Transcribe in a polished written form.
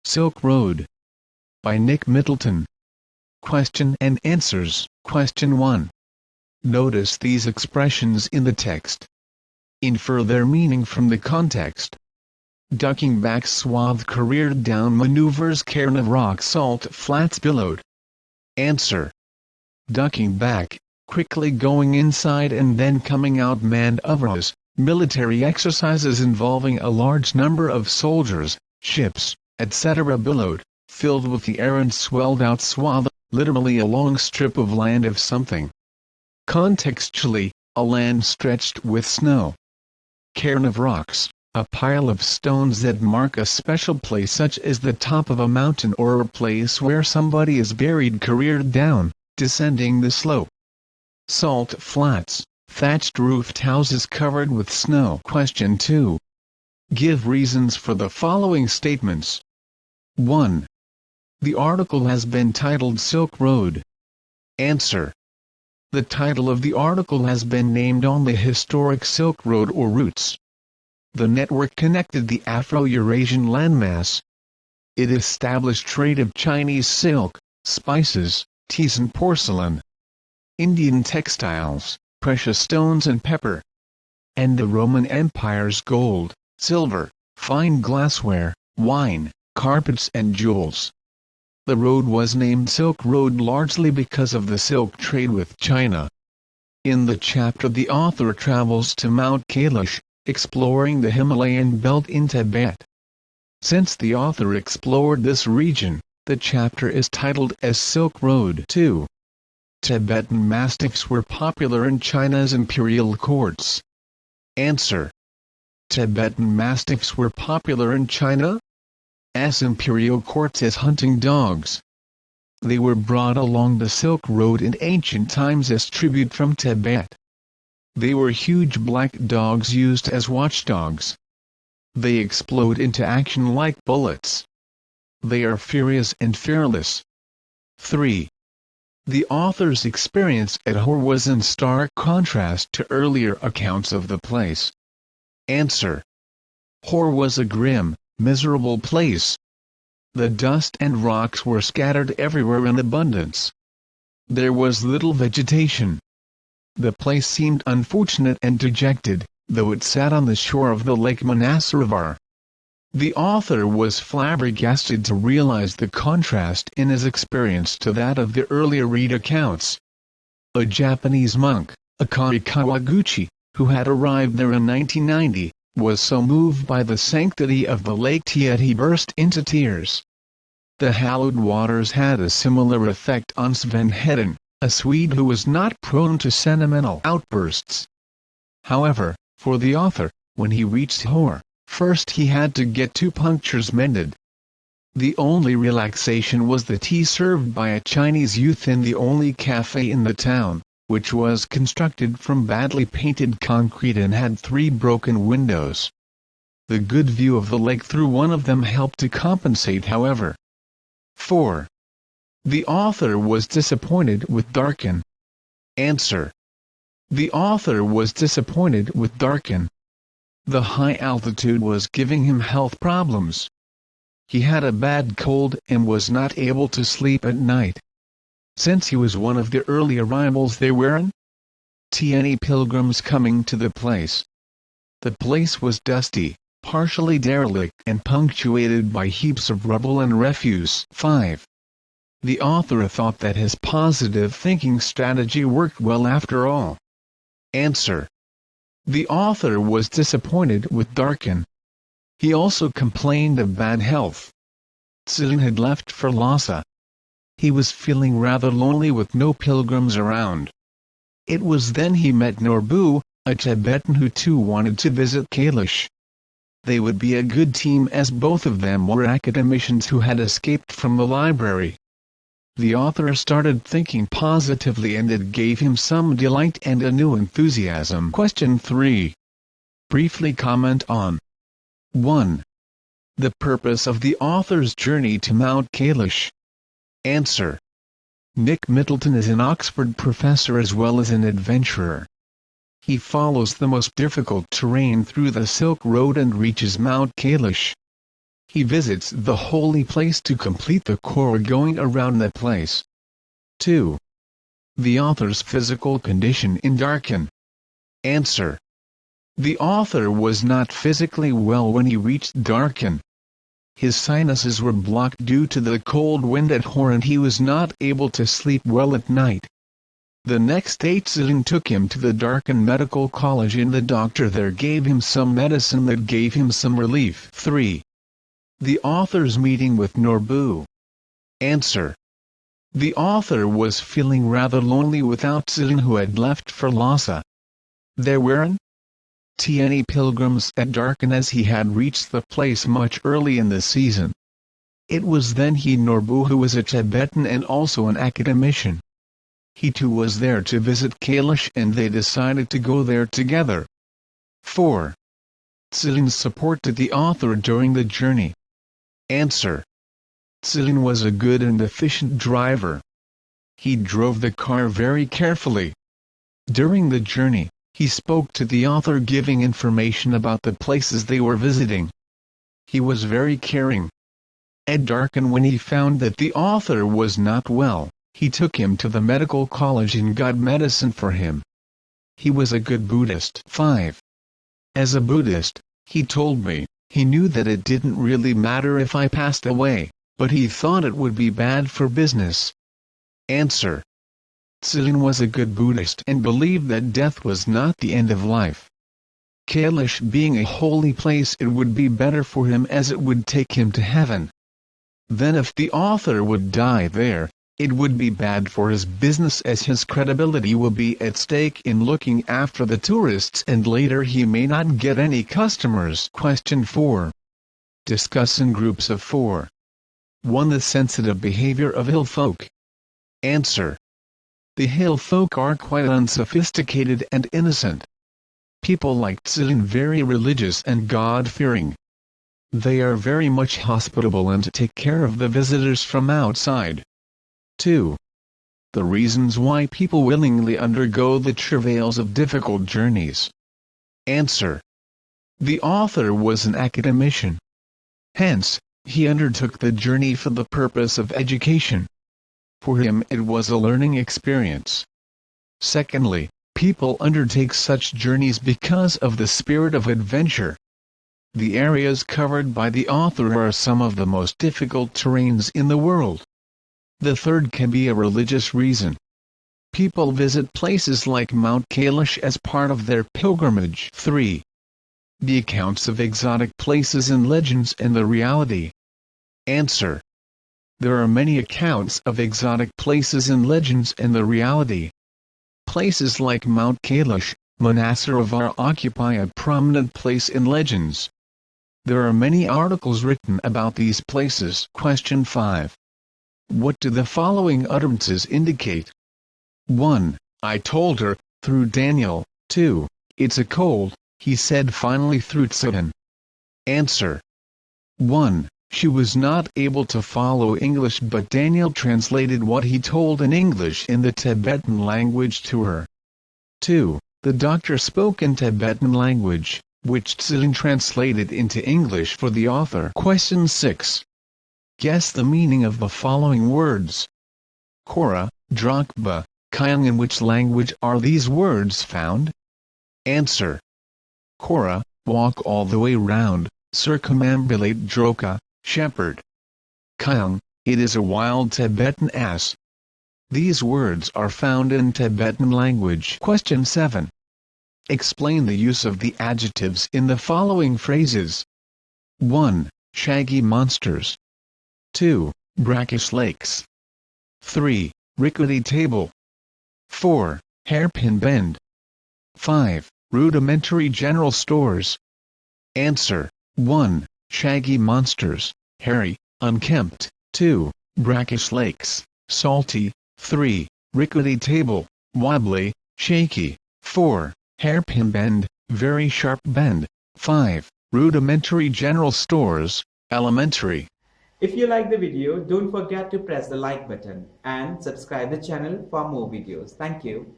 Silk Road. By Nick Middleton. Question and answers. Question 1. Notice these expressions in the text. Infer their meaning from the context. Ducking back swathe careered down maneuvers cairn of rock salt flats billowed. Answer. Ducking back, quickly going inside and then coming out maneuvers, military exercises involving a large number of soldiers, ships, etc. billowed, filled with the air and swelled out swathe, literally a long strip of land of something. Contextually, a land stretched with snow. Cairn of rocks, a pile of stones that mark a special place such as the top of a mountain or a place where somebody is buried careered down, descending the slope. Salt flats, thatched roofed houses covered with snow. Question 2. Give reasons for the following statements. 1. The article has been titled Silk Road. Answer. The title of the article has been named on the historic Silk Road or routes. The network connected the Afro-Eurasian landmass. It established trade of Chinese silk, spices, teas and porcelain, Indian textiles, precious stones and pepper, and the Roman Empire's gold, silver, fine glassware, wine, carpets and jewels. The road was named Silk Road largely because of the silk trade with China. In the chapter the author travels to Mount Kailash, exploring the Himalayan belt in Tibet. Since the author explored this region, the chapter is titled as Silk Road. 2. Tibetan mastiffs were popular in China's imperial courts. Answer. Tibetan mastiffs were popular in China's imperial courts as hunting dogs. They were brought along the Silk Road in ancient times as tribute from Tibet. They were huge black dogs used as watchdogs. They explode into action like bullets. They are furious and fearless. 3. The author's experience at Hor was in stark contrast to earlier accounts of the place. Answer. Hor was a grim, miserable place. The dust and rocks were scattered everywhere in abundance. There was little vegetation. The place seemed unfortunate and dejected, though it sat on the shore of the lake Manasaravar. The author was flabbergasted to realize the contrast in his experience to that of the earlier read accounts. A Japanese monk, Akari Kawaguchi, who had arrived there in 1990, was so moved by the sanctity of the lake that he burst into tears. The hallowed waters had a similar effect on Sven Hedin, a Swede who was not prone to sentimental outbursts. However, for the author, when he reached Hor, first he had to get 2 punctures mended. The only relaxation was the tea served by a Chinese youth in the only cafe in the town, which was constructed from badly painted concrete and had 3 broken windows. The good view of the lake through one of them helped to compensate, however. 4. The author was disappointed with Darkin. Answer. The author was disappointed with Darkin. The high altitude was giving him health problems. He had a bad cold and was not able to sleep at night. Since he was one of the early arrivals there weren't any pilgrims coming to the place. The place was dusty, partially derelict and punctuated by heaps of rubble and refuse. 5. The author thought that his positive thinking strategy worked well after all. Answer. The author was disappointed with Darkin. He also complained of bad health. Sidan had left for Lhasa. He was feeling rather lonely with no pilgrims around. It was then he met Norbu, a Tibetan who too wanted to visit Kailash. They would be a good team as both of them were academicians who had escaped from the library. The author started thinking positively and it gave him some delight and a new enthusiasm. Question 3. Briefly comment on 1. The purpose of the author's journey to Mount Kailash. Answer. Nick Middleton is an Oxford professor as well as an adventurer. He follows the most difficult terrain through the Silk Road and reaches Mount Kailash. He visits the holy place to complete the Korah going around the place. 2. The author's physical condition in Darkhan. Answer. The author was not physically well when he reached Darkhan. His sinuses were blocked due to the cold wind at Hor and he was not able to sleep well at night. The next day Sidan took him to the Darkhan Medical College and the doctor there gave him some medicine that gave him some relief. 3. The author's meeting with Norbu. Answer. The author was feeling rather lonely without Sidan who had left for Lhasa. There weren't any pilgrims at Darkhan as he had reached the place much early in the season. It was then Norbu who was a Tibetan and also an academician. He too was there to visit Kailash and they decided to go there together. 4. Sidan supported the author during the journey. Answer. Sidan was a good and efficient driver. He drove the car very carefully. During the journey, he spoke to the author giving information about the places they were visiting. He was very caring. At Darkhan when he found that the author was not well, he took him to the medical college and got medicine for him. He was a good Buddhist. 5. As a Buddhist, he told me, he knew that it didn't really matter if I passed away, but he thought it would be bad for business. Answer. Sidan was a good Buddhist and believed that death was not the end of life. Kailash being a holy place, it would be better for him as it would take him to heaven. Then if the author would die there, it would be bad for his business as his credibility will be at stake in looking after the tourists and later he may not get any customers. Question 4. Discuss in groups of 4. 1. The sensitive behavior of hill folk. Answer. The hill folk are quite unsophisticated and innocent. People like Sidan very religious and God-fearing. They are very much hospitable and take care of the visitors from outside. 2. The reasons why people willingly undergo the travails of difficult journeys. Answer. The author was an academician. Hence, he undertook the journey for the purpose of education. For him it was a learning experience. Secondly, people undertake such journeys because of the spirit of adventure. The areas covered by the author are some of the most difficult terrains in the world. The third can be a religious reason. People visit places like Mount Kailash as part of their pilgrimage. 3. The accounts of exotic places and legends and the reality. Answer. There are many accounts of exotic places and legends and the reality. Places like Mount Kailash, Manassarovar occupy a prominent place in legends. There are many articles written about these places. Question 5. What do the following utterances indicate? 1. I told her, through Daniel. 2. It's a cold, he said finally through Sidan. Answer. 1. She was not able to follow English but Daniel translated what he told in English in the Tibetan language to her. 2. The doctor spoke in Tibetan language, which Sidan translated into English for the author. Question 6. Guess the meaning of the following words. Korah, Drachba, Kyung. In which language are these words found? Answer. Korah, walk all the way round, circumambulate Droka, shepherd. Kyung, it is a wild Tibetan ass. These words are found in Tibetan language. Question 7. Explain the use of the adjectives in the following phrases. 1. Shaggy monsters. 2. Brackish lakes. 3. Rickety table. 4. Hairpin bend. 5. Rudimentary general stores. Answer. 1. Shaggy monsters, hairy, unkempt. 2. Brackish lakes, salty. 3. Rickety table, wobbly, shaky. 4. Hairpin bend, very sharp bend. 5. Rudimentary general stores, elementary. If you like the video, don't forget to press the like button and subscribe the channel for more videos. Thank you.